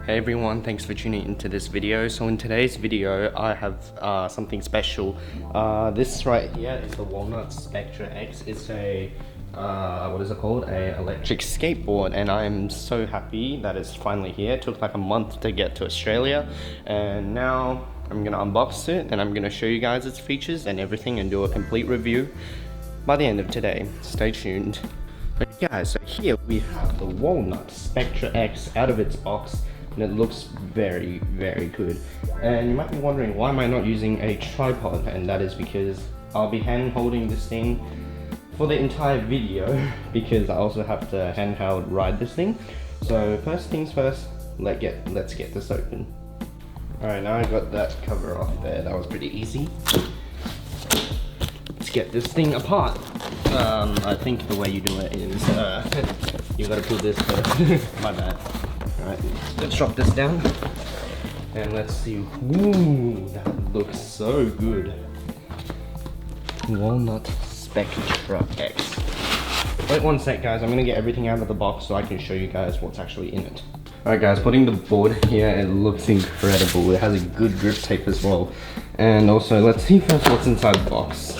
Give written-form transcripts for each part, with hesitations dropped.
Hey everyone, thanks for tuning into this video. So in today's video, I have something special. This right here is the Walnut Spectra X. It's a, what is it called? A electric skateboard, and I'm so happy that it's finally here. It took like a month to get to Australia, and now I'm gonna unbox it and I'm gonna show you guys its features and everything and do a complete review by the end of today. Stay tuned. Okay guys, so here we have the Walnut Spectra X out of its box. And it looks very good, and you might be wondering, why am I not using a tripod? And that is because I'll be hand holding this thing for the entire video because I also have to handheld ride this thing. So first things first, let's get this open. Alright, now I got that cover off there. That was pretty easy. Let's get this thing apart. I think the way you do it is you gotta pull this first. My bad. Alright, let's drop this down and let's see. Ooh, that looks so good. Walnut Spectra X. Wait one sec guys, I'm gonna get everything out of the box so I can show you guys what's actually in it. Alright guys, putting the board here, it looks incredible. It has a good grip tape as well. And also, let's see first what's inside the box.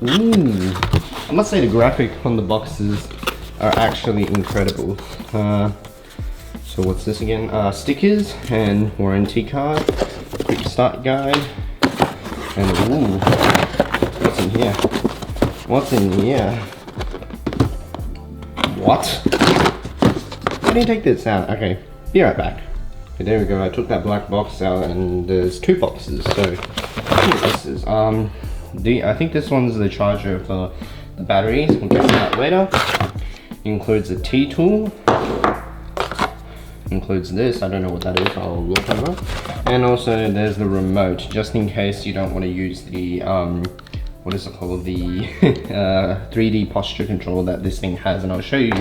Ooh, I must say the graphic on the boxes are actually incredible. So what's this again? Stickers and warranty card, quick start guide, and ooh, what's in here? What's in here? What? How do you take this out? Okay, be right back. Okay, there we go. I took that black box out, and there's two boxes. So I think this is I think this one's the charger for the batteries. We'll get to that later. Includes a T-tool, includes this, I don't know what that is, I'll look over, and also there's the remote, just in case you don't want to use the, what is it called, the 3D posture control that this thing has, and I'll show you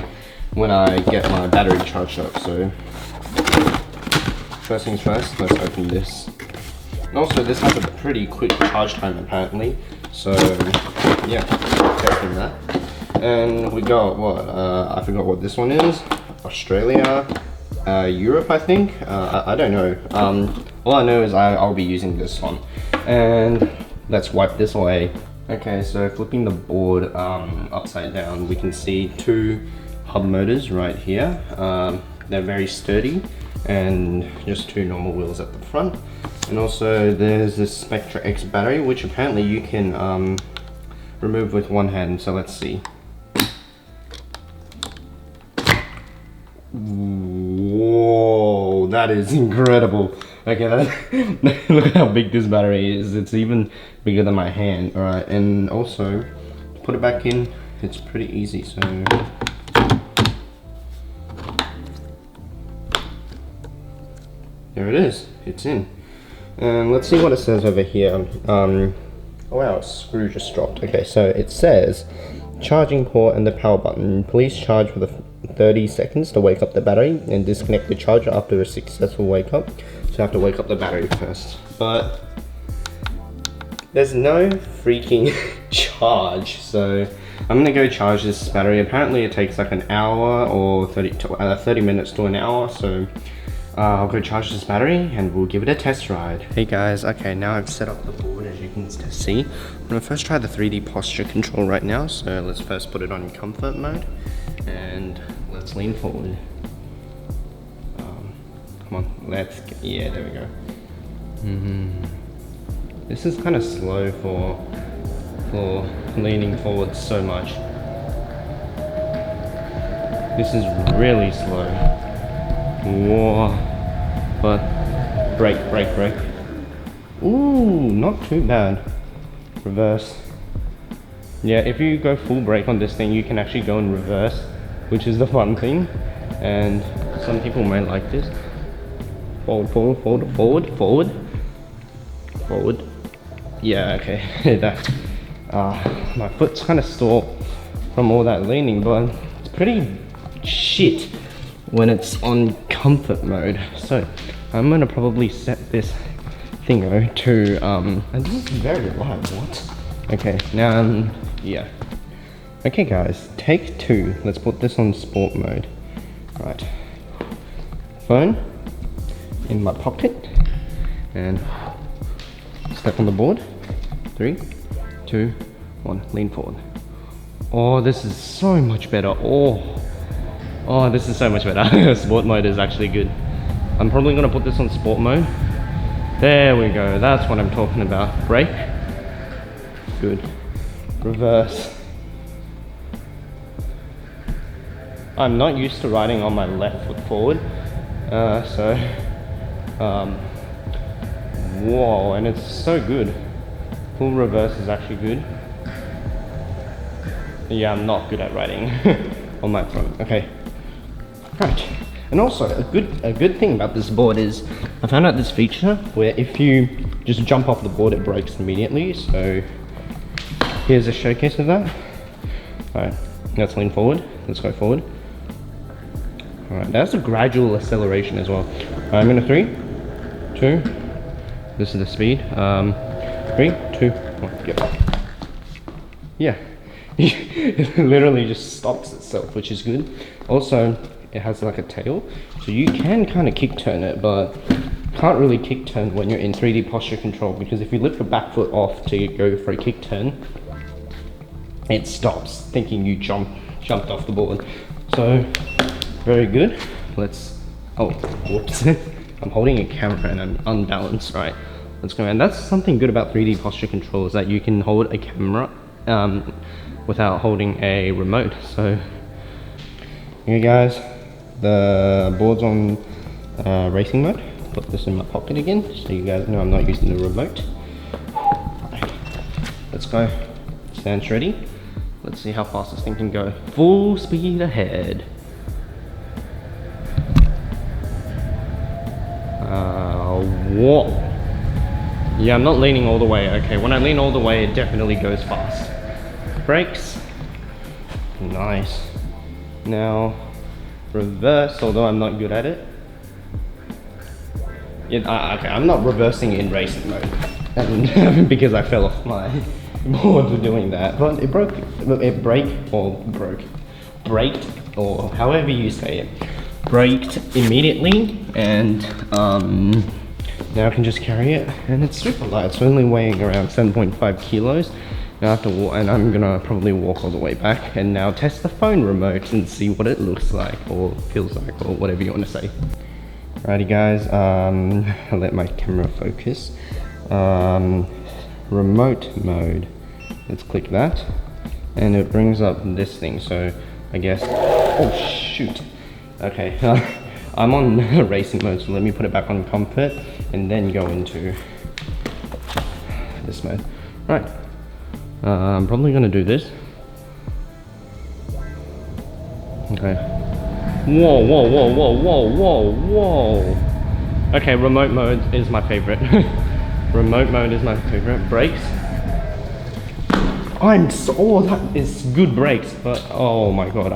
when I get my battery charged up. So first things first, let's open this. And also this has a pretty quick charge time apparently, so yeah, open that. And we got what, I forgot what this one is. Australia, Europe I think, I don't know. All I know is I'll be using this one. And let's wipe this away. Okay, so flipping the board upside down, we can see two hub motors right here. They're very sturdy, and just two normal wheels at the front. And also there's this Spectra X battery, which apparently you can remove with one hand, so let's see. Whoa, that is incredible. Okay, look at how big this battery is. It's even bigger than my hand. Alright, and also to put it back in, it's pretty easy. So there it is, it's in. And let's see what it says over here. Oh wow, a screw just dropped. Okay, so it says charging port and the power button. Please charge for the 30 seconds to wake up the battery and disconnect the charger after a successful wake up. So I have to wake up the battery first. But there's no freaking charge. So I'm gonna go charge this battery. Apparently it takes like an hour or 30 minutes to an hour. So I'll go charge this battery and we'll give it a test ride. Hey guys, okay, now I've set up the board as you can see. I'm gonna first try the 3D posture control right now. So let's first put it on comfort mode and let's lean forward. Come on, yeah, there we go. This is kind of slow for leaning forward so much. This is really slow. Whoa. But brake. Ooh, not too bad. Reverse. Yeah, if you go full brake on this thing, you can actually go in reverse, which is the fun thing. And some people may like this. Forward. Yeah, okay. That my foot's kind of sore from all that leaning, but it's pretty shit when it's on comfort mode. So I'm gonna probably set this thingo to and this is very light. What? Okay, now yeah. Okay guys, take two. Let's put this on sport mode. Right, phone in my pocket, and step on the board. 3, 2, 1, lean forward. Oh, this is so much better. Oh, this is so much better. Sport mode is actually good. I'm probably gonna put this on sport mode. There we go, that's what I'm talking about. Brake, good. Reverse. I'm not used to riding on my left foot forward, whoa, and it's so good. Full reverse is actually good. Yeah, I'm not good at riding on my front. Okay, right. And also, a good thing about this board is I found out this feature where if you just jump off the board, it brakes immediately. So here's a showcase of that. All right, let's lean forward. Let's go forward. All right, that's a gradual acceleration as well. All right, I'm gonna 3, 2. This is the speed. 3, 2, 1. Go. Yeah, it literally just stops itself, which is good. Also, it has like a tail, so you can kind of kick turn it, but can't really kick turn when you're in 3D posture control, because if you lift your back foot off to go for a kick turn, it stops thinking you jumped off the board. So very good. Let's, oh, whoops. I'm holding a camera and I'm unbalanced. Right, let's go. And that's something good about 3D posture control, is that you can hold a camera without holding a remote. So here guys, the board's on racing mode. Put this in my pocket again, so you guys know I'm not using the remote. Right, let's go. Stance ready. Let's see how fast this thing can go. Full speed ahead. Whoa. Yeah, I'm not leaning all the way. Okay, when I lean all the way, it definitely goes fast. Brakes. Nice. Now, reverse, although I'm not good at it. Yeah, okay, I'm not reversing in racing mode. And because I fell off my board for doing that. But it braked, or however you say it. Braked immediately, and now I can just carry it, and it's super light. It's only weighing around 7.5 kilos. Now I have to walk, and I'm gonna probably walk all the way back and now test the phone remote and see what it looks like or feels like, or whatever you want to say. Alrighty guys, I'll let my camera focus. Remote mode, let's click that, and it brings up this thing. So I guess, oh shoot. Okay, I'm on racing mode, so let me put it back on comfort and then go into this mode. Right, I'm probably gonna do this. Okay. Whoa, whoa, whoa, whoa, whoa, whoa, whoa. Okay, remote mode is my favorite. Remote mode is my favorite. Brakes. Oh, that is good brakes, but oh my god,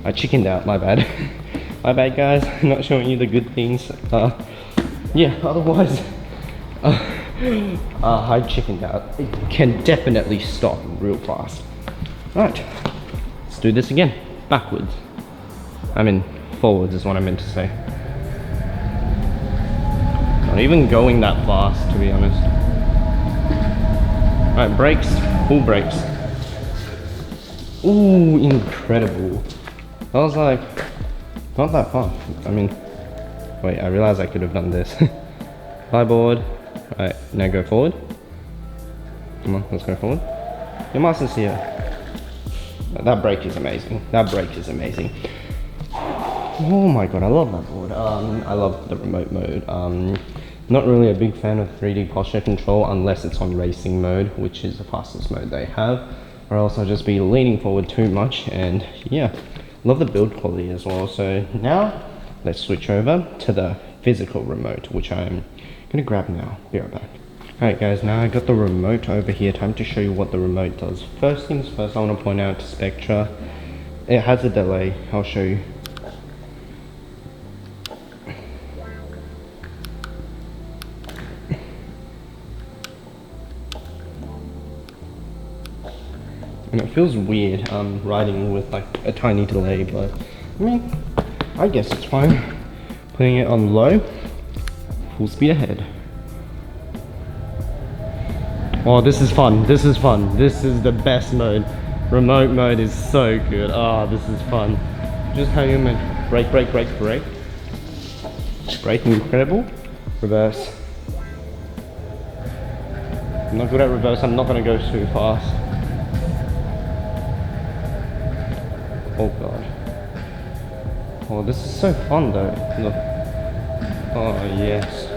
I chickened out, my bad. My bad guys, I'm not showing you the good things. Yeah, otherwise, I chickened out. It can definitely stop real fast. Right, let's do this again. Backwards. I mean, forwards is what I meant to say. Not even going that fast, to be honest. Alright, brakes, full brakes. Ooh, incredible. I was like, not that far. I mean, wait, I realized I could have done this. Fly board. Alright, now go forward. Come on, let's go forward. Your master's here. That brake is amazing. That brake is amazing. Oh my god, I love that board. I love the remote mode. Not really a big fan of 3D posture control unless it's on racing mode, which is the fastest mode they have, or else I'll just be leaning forward too much. And yeah, love the build quality as well. So now let's switch over to the physical remote, which I'm gonna grab now. Be right back. Alright guys, now I got the remote over here. Time to show you what the remote does. First things first, I want to point out Spectra. It has a delay. I'll show you. And it feels weird riding with like a tiny delay, but I mean, I guess it's fine. Putting it on low, full speed ahead. Oh, this is fun. This is fun. This is the best mode. Remote mode is so good. Oh, this is fun. Just how you meant. Brake, brake, brake, brake. Brake, incredible. Reverse. I'm not good at reverse. I'm not gonna go too fast. Oh god. Oh, this is so fun though. Look. Oh yes.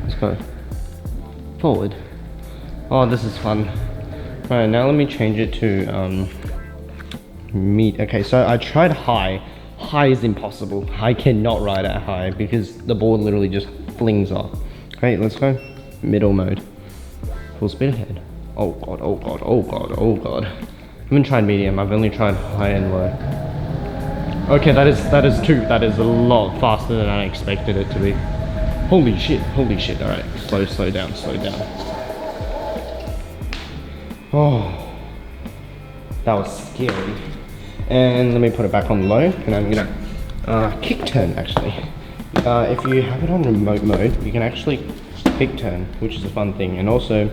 Let's go. Forward. Oh, this is fun. Alright, now let me change it to mid. Okay, so I tried high. High is impossible. I cannot ride at high because the board literally just flings off. Okay, let's go middle mode. Full speed ahead. Oh god, oh god, oh god, oh god. I haven't tried medium, I've only tried high and low. Okay, that is a lot faster than I expected it to be. Holy shit, alright. Slow down, slow down. Oh, that was scary. And let me put it back on low, and I'm gonna kick turn actually. If you have it on remote mode, you can actually kick turn, which is a fun thing. And also,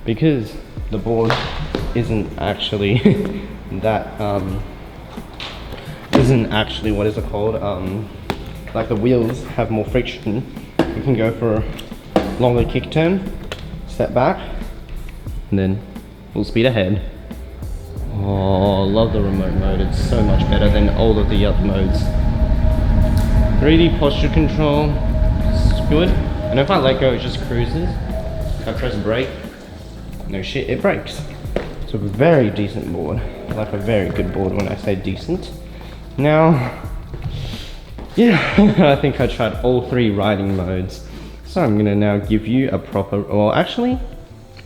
because the board isn't actually that, what is it called? Like the wheels have more friction, you can go for a longer kick turn, step back, and then full speed ahead. Oh, love the remote mode. It's so much better than all of the other modes. 3D posture control, it's good. And if I let go, it just cruises. If I press brake, no shit, it brakes. It's a very decent board. Like a very good board when I say decent. Now, yeah, I think I tried all 3 riding modes. So I'm gonna now give you a proper, well actually,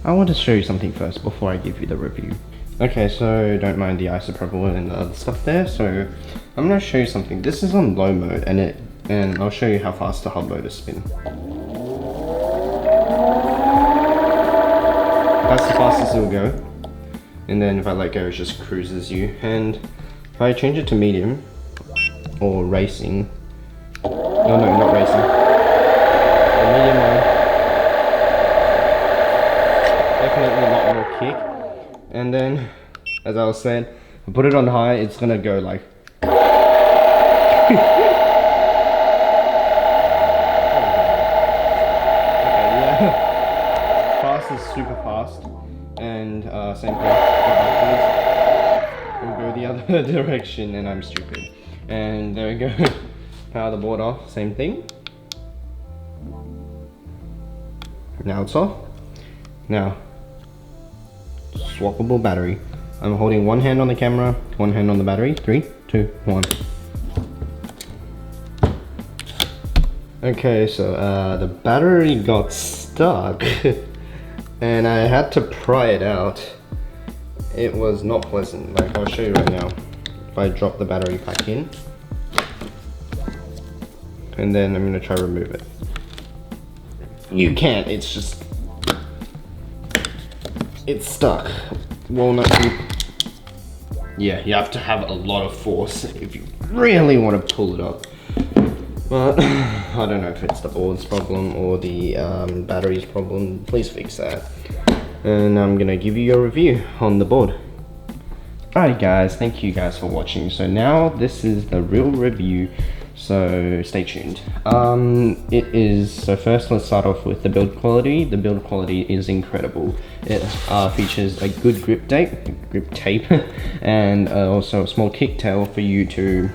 I want to show you something first before I give you the review. Okay, so don't mind the isopropyl and the other stuff there. So I'm gonna show you something. This is on low mode, and I'll show you how fast the hub motors spin. That's the fastest it'll go. And then if I let go, it just cruises you. And if I change it to medium or racing, no, not racing. The medium one, definitely a lot more kick. And then, as I was saying, if I put it on high, it's gonna go like. Okay, yeah. Fast is super fast, and same thing. Go backwards, we'll go the other direction, and I'm stupid. And there we go. Power the board off. Same thing. Now it's off. Now. Swappable battery. I'm holding one hand on the camera, one hand on the battery. 3, 2, 1. Okay, so the battery got stuck and I had to pry it out. It was not pleasant. Like, I'll show you right now. If I drop the battery back in, and then I'm gonna try to remove it. You can't, it's just, it's stuck. Walnut. Yeah, you have to have a lot of force if you really want to pull it up. But I don't know if it's the board's problem or the battery's problem. Please fix that. And I'm gonna give you a review on the board. Alright guys, thank you guys for watching. So now this is the real review. So stay tuned. So first let's start off with the build quality. The build quality is incredible. It features a good grip tape, and also a small kick tail for you to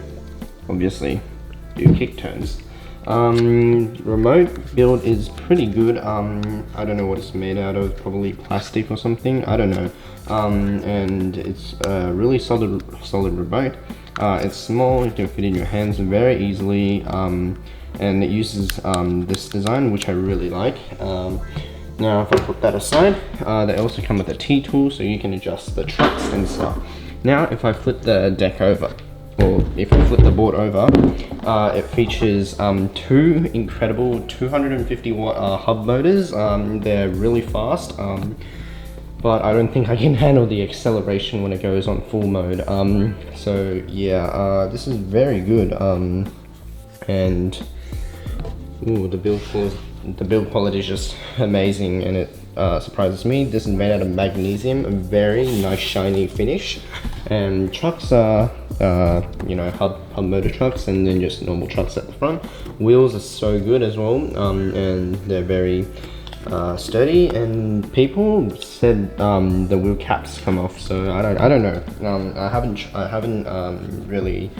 obviously do kick turns. Remote build is pretty good. I don't know what it's made out of, probably plastic or something, I don't know. And it's a really solid remote. It's small, you can fit in your hands very easily, and it uses this design, which I really like. Now if I put that aside, they also come with a T-tool, so you can adjust the trucks and stuff. Now if I flip the deck over, or if I flip the board over, it features 2 incredible 250 watt hub motors. They're really fast. but I don't think I can handle the acceleration when it goes on full mode. So yeah, this is very good. And ooh, the build quality is just amazing, and it surprises me. This is made out of magnesium, a very nice shiny finish. And trucks are you know, hub motor trucks, and then just normal trucks at the front. Wheels are so good as well, and they're very sturdy. And people said the wheel caps come off, so I don't know. I haven't really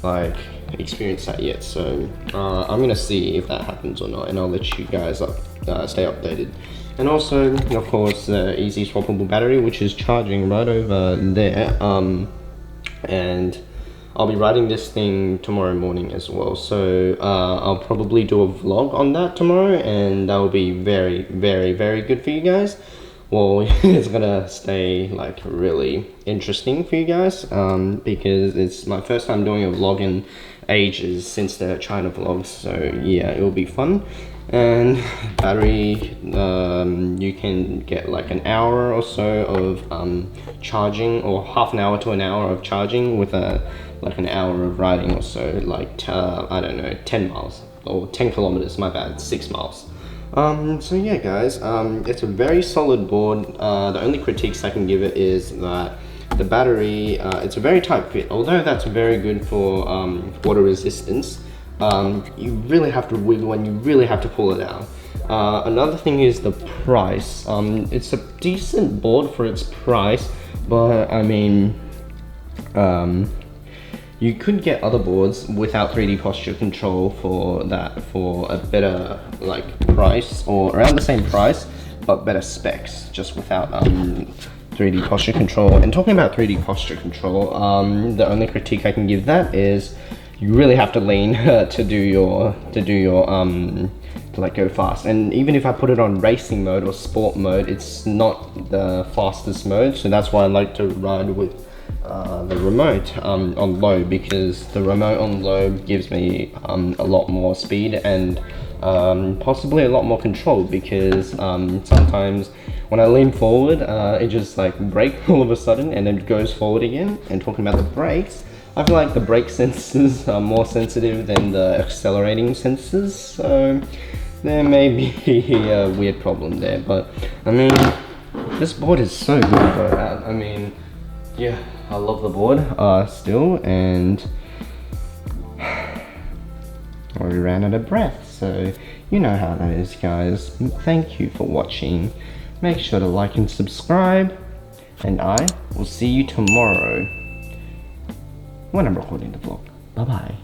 like experienced that yet, so I'm gonna see if that happens or not, and I'll let you guys stay updated. And also, of course, the easy swappable battery, which is charging right over there. And I'll be riding this thing tomorrow morning as well, so I'll probably do a vlog on that tomorrow, and that will be very, very, very good for you guys. Well, it's gonna stay like really interesting for you guys, because it's my first time doing a vlog in ages since the China vlogs, so yeah, it will be fun. And battery, you can get like an hour or so of charging, or half an hour to an hour of charging with like an hour of riding or so, like I don't know, 10 miles or 10 kilometers, my bad, 6 miles. So yeah guys, it's a very solid board. The only critiques I can give it is that the battery, it's a very tight fit. Although that's very good for water resistance, you really have to wiggle and you really have to pull it out. Another thing is the price. It's a decent board for its price, but I mean, you could get other boards without 3D posture control for a better like price, or around the same price but better specs, just without 3D posture control. And talking about 3D posture control, the only critique I can give that is you really have to lean to do your to like go fast. And even if I put it on racing mode or sport mode, it's not the fastest mode, so that's why I like to ride with the remote on low, because the remote on low gives me a lot more speed and possibly a lot more control, because sometimes when I lean forward, it just like brake all of a sudden and then goes forward again. And talking about the brakes, I feel like the brake sensors are more sensitive than the accelerating sensors, so there may be a weird problem there. But I mean, this board is so good though. I mean, yeah, I love the board still, and we ran out of breath, so you know how that is guys. Thank you for watching. Make sure to like and subscribe, and I will see you tomorrow when I'm recording the vlog. Bye bye.